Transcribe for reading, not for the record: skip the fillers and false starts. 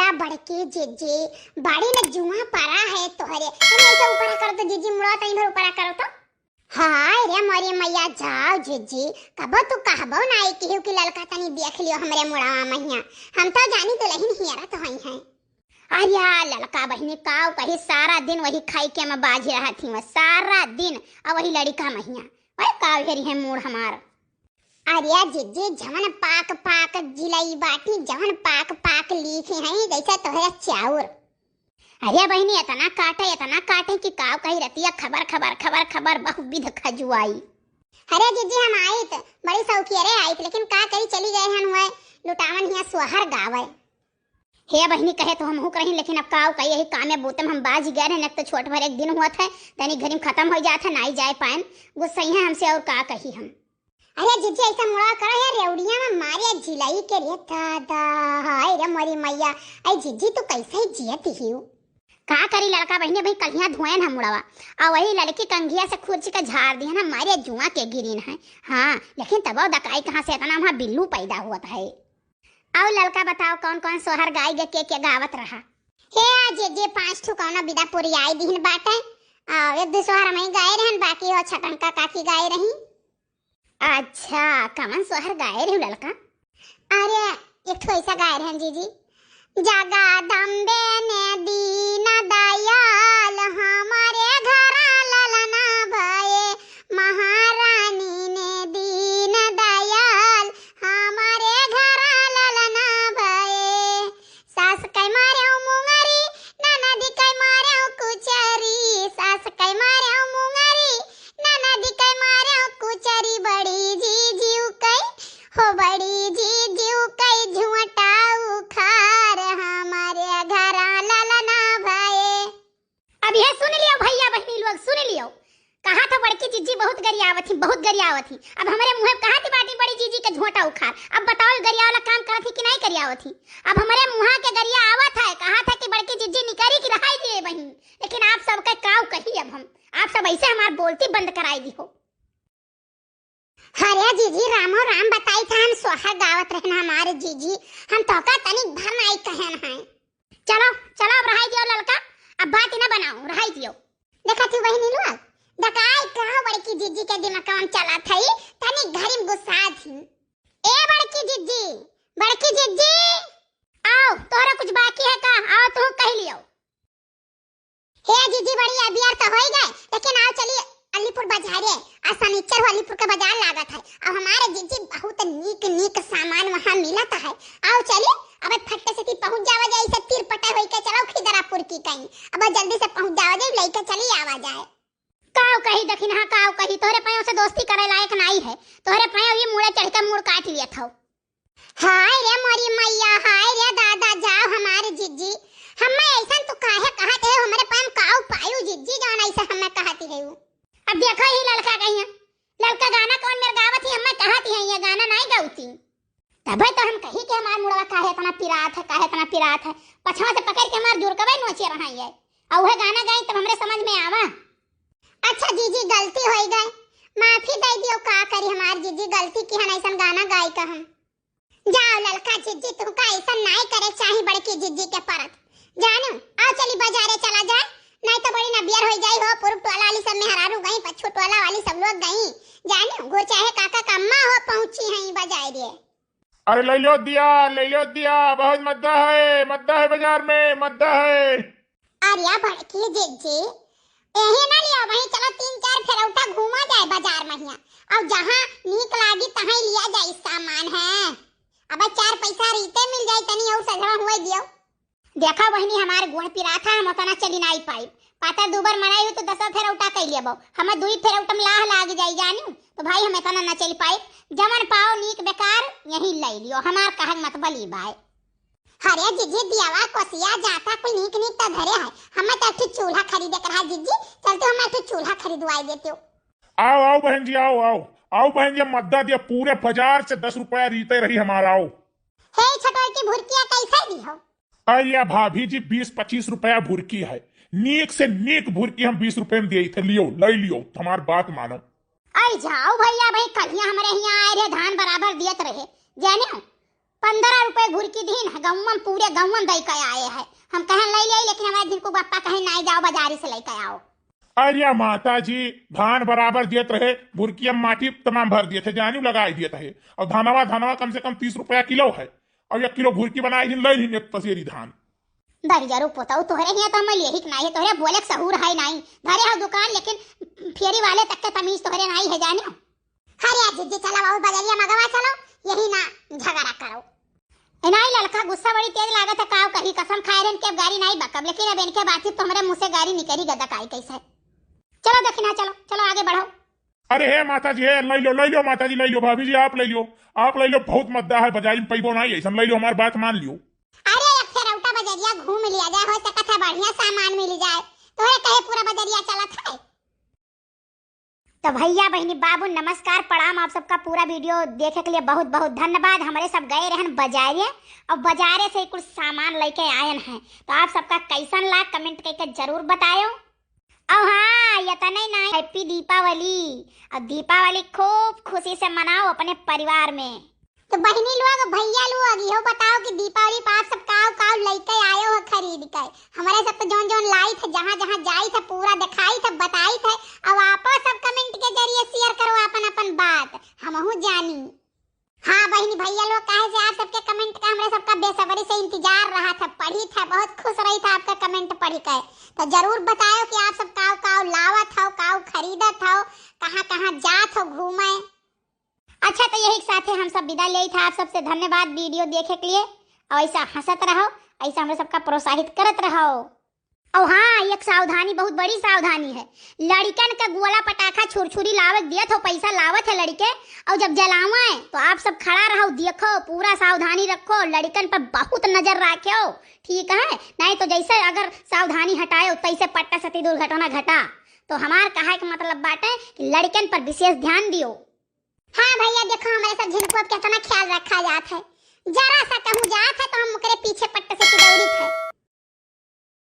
अरे बड़की जीजी बड़ी न जुआ पारा है तोहरे तुम ऐसे ऊपर करो तो जीजी मुड़ा तई भर ऊपर करो तो हाय रे मोरी मैया जाओ जीजी कबो तू कहबो नाई केहू की ललका तनी देख लियो हमरे मुड़ावा मैया हम तो जानी तो लहिन हियरा तो हई है। अरे ललका बहिनी काव कही सारा दिन वही खाई के मैं बाज रहा थी सारा दिन और वही लड़का मैया वही काव हेरी है मूड हमार। अरे जीजी जवन पाक पाक जिलाई बाटी जवन पाक पाक लिखे हैं जैसा तोहरा चाउर। अरे बहनी इतना काटे कि काव कही रतिया खबर खबर खबर खबर बहुविध खजुआई। अरे जीजी हम आई तो बड़ी सौखियरे आई लेकिन का करी चली गए हन हुए लुटावन हिया सुहर गावे। हे बहनी कहे तो हम हूँ कहीं लेकिन अब काव कही यही काम में बोतम हम बाज गए रहे न तो छोट भर एक दिन हुआ था तनी घर में खत्म हो जाता नहीं जाए पाए गुस्सा है हमसे और का कही हम। अरे जीजी ऐसा मुड़ा करो यार रेवड़िया में मारे जिलाई के रे दादा हाय रे मोरी मैया आई जीजी तो कैसे जियत हियो का करी लड़का बहनी भाई कलियां धुएं हम मुड़ावा और वही लड़की कंघिया से खुर्ची का झाड़ दिया ना मारे जुआ के गिरीन है। हाँ लेकिन तब दकाई कहाँ से इतना वहाँ बिल्लू पैदा हुआ था। और लड़का बताओ कौन कौन सोहर गाय के गावत रहा हे जीजी 5 ठो कौन बिदापुरी आई दिन बाटे और एक दो सोहर मैं गाय रहन बाकी हो छटनका काकी गाय रही। अच्छा कमन सोहर गाय रही लड़का। अरे एक ठो ऐसा गाय रहन जीजी जगदम्बे ने दीन दयाल हमारे घर ललना भये महारानी ने दीन दयाल हमारे घर ललना भये सास कई मारे मुंगरी ननदी कई मारे कुचरी सास कई मारे मुंगरी ननदी कई मारे कुचरी बड़ी जीजू कई हो बड़ी जीजू कई झुंटाऊ खार हमारे घर ललना भये। अब यह सुन लियो भैया बहनी लोग सुन लियो कहा था बड़की जीजी बहुत गरियावत थी अब हमारे मुंह कहा थी बाटी बड़ी जीजी के झोंटा उखाड़। अब बताओ गरिया वाला काम करत थी कि नहीं गरियावत थी। अब हमारे मुंह के गरिया आवत है कहा था कि बड़की जीजी निकरी की रहाई दिए बहन लेकिन आप सबका काव कही अब हम आप सब ऐसे हमार बोलती बंद कराई दी हो। अरे जीजी रामो राम बताई था हम सोहर गावत रहना हमारे जीजी हम तो का तनिक भर नहीं कहन है। चलो चलो अब रहाई दियो लड़का अब बात ना बनाओ रहाई दियो। देखा थी वही नीलू दकाई कहा बड़की जीजी के दिमाग कौन चला थई तनिक घर में गुस्सा थी। ए बड़की जीजी आओ तोरा कुछ बाकी है का आओ तू कह लियो। हे जीजी बड़ी अबियार तो हो गए लेकिन आओ चलिए अलीपुर बाजार है आज शनिचर अलीपुर का बाजार लागत है अब हमारे जीजी बहुत नीक सामान वहाँ मिलता है। आओ चलिए अब फट्टे से पहुँच जावा जाए से तीर पटा होई के चलो खिदरापुर की कहीं अब जल्दी से पहुँच जावा जाए लेके चली आवा जाए। काव कही दखिन हाँ काव कही तोहरे पायों से दोस्ती करे लायक नहीं है तोहरे पायों ये मुड़े चढ़ के मुड़ काट लिया था। हाय रे मोरी मैया हाय रे दादा जाओ हमारे जीजी हमें ऐसा तो काहे कहते हो हमारे पाम काव पायु जीजी जान ऐसा हमें कहती है। अब देखो ही लड़का कहीं लड़का गाना कौन मेरे गावत ही हमें कहती है ये गाना नहीं गाउती तब तो हम कही के हमार मुड़वा काहे इतना पिरात है पछवा से पकड़ के हमार जुरकवे नोचे रहा है और वह गाना गाई तब हमरे समझ में आवा। अच्छा जीजी गलती हो गई माफी दे दियो का करी हमार जीजी गलती की हन ऐसा गाना गाई का हम जाओ लड़का जीजी तुमका ऐसा नहीं करे चाहे बड़की जीजी के परत जानो आओ चली बाजारे चला जाए नहीं तो बड़ी नबियर हो जाई हो पूर्व टोला वाली सब में हरारू गई पछू टोला वाली सब लोग गई जानो गो चाहे काका का अम्मा हो पहुंची हैं बाजारे। अरे ले लो दिया बहुत मद्दा है बाजार में मद्दा है। अरे बड़की जीजी यही ना लिया वहीं चलो 3-4 फेरौटा घूमा जाए बाजार में और जहाँ नीक लागी तहाँ लिया जाए सामान है अब 4 पैसा रीते मिल जाए तनी और सजवा हुए दियो। देखा बहनी हमारे गुण पिरा था हम उतना चली नहीं पाई पाता दुबर मनाई हो तो 10 फेरौटा कह लिया हमें 2 फेरौटा में लाह लाग जाई जानी तो भाई हम इतना न चली पाई जमन पाओ नीक बेकार यही ले लियो हमार कहन मत बली भाई। अरे जीजी दियावा कोसिया जाता कोई नीक तो धरे है हमें तो एक चूल्हा खरीदे कर है जीजी चलते हम एक चूल्हा खरीदवाई देते हो। आओ बहन जी आओ बहन जी मद्दा दिया पूरे बाजार से 10 रुपया रीते रही हमारा आओ। हे छटोर की भुरकिया कैसे दी हो। अरे भाभी जी 20-25 रुपया भुरकी है नीक से नीक भुरकी हम 20 रुपए में दिए थे लियो ले लियो हमार बात मानो। आई जाओ भैया भाई कलिया हमारे यहाँ आए रहे धान बराबर दियत रहे जाने 15 रुपए भुरकी दिन गौवन पूरे गौवन दई के आए हैं। हम कहें ले ले, लेकिन हमारे दिन को बापा कहे नहीं जाओ बाजारी से लेके आओ। अरे माता जी धान बराबर दियत रहे, भुरकिया माटी तमाम भर दिए थे, जानी लगा दिए थे। और धानवा कम से कम 30 रुपया किलो है, और 1 किलो भुरकी बनाई दिन ले ली 1 पसेरी धान। दरिजरू पोताऊ तोहरे हिया तो हम यही नहीं है, तोहरे बोले सहूर है नहीं, धरे हो दुकान लेकिन फेरी वाले तक के तमीज तोहरे नहीं है जाने। हरे जिज्जी चला बाबू बजरिया मगवा चलो, यही ना झगड़ा करो। नहीं लड़का गुस्सा बड़ी तेज लागत है, काव कही कसम खाए रहन के अब गाड़ी नहीं बकब, लेकिन अब इनके बात तो हमारे मुंह से गाड़ी निकली गदा काई कैसे। चलो दक्षिणा चलो चलो आगे बढ़ो। अरे हे माता जी हे ले लो माता जी ले लो, भाभी जी आप ले लो बहुत मद्दा है, बाजारी में पैबो नहीं ऐसा ले लो, हमारी बात मान लियो। अरे एक फेरौटा बजरिया घूम लिया जाए, हो सकता है बढ़िया सामान मिल जाए, तोहरे कहे पूरा बजरिया चलत है। तो भैया बहनी बाबू नमस्कार प्रणाम, आप सबका पूरा वीडियो देखे के लिए बहुत बहुत धन्यवाद। हमारे सब गए रहन बाजारे और बाजारे से कुछ सामान लेके आए हैं, तो आप सबका कैसन ला कमेंट करके जरूर बताओ। और हाँ ये तो नहीं हैप्पी दीपावली, और दीपावली खूब खुशी से मनाओ अपने परिवार में। तो बहनी लोग भैया लोग यो बताओ कि दीपावली पर आप सब काव लेके आए हो खरीद कर। हमारे सब तो जोन लाई थे, जहाँ जहाँ जाई थे पूरा दिखाई थे बताई थे, अब आप सब कमेंट के जरिए शेयर करो अपन अपन बात, हमहू जानी। हाँ बहनी भैया लोग कहे से आप सबके कमेंट का हमारे सबका बेसब्री से इंतजार रहा था, पढ़ी था, बहुत खुश रही था आपका कमेंट पढ़ कर। तो जरूर बताओ कि आप सब काव लावत हो, काव खरीदत हो, कहाँ कहाँ जात हो घूमे। अच्छा तो यही साथ हम सब विदा ले था, आप सबसे धन्यवाद वीडियो देखे के लिए, और ऐसा हंसत रहो, ऐसा हमें सबका प्रोत्साहित करत रहो। और हाँ एक सावधानी, बहुत बड़ी सावधानी है, लड़कन का गोला पटाखा छुरछुरी लावत दियत हो, पैसा लावत है लड़के, और जब जलावा है तो आप सब खड़ा रहो, देखो पूरा सावधानी रखो, लड़कन पर बहुत नजर रखो, ठीक है, नहीं तो जैसे अगर सावधानी हटाए तैसे पट्टा सती दुर्घटना घटा। तो हमार कहा के मतलब बाटे कि लड़कन पर विशेष ध्यान दियो। हाँ भैया देखो हमारे सब जिनको अब कितना ख्याल रखा जाता है, जरा सा कहूँ जात है तो हम मुकरे पीछे पट्टे से दौड़ी थे।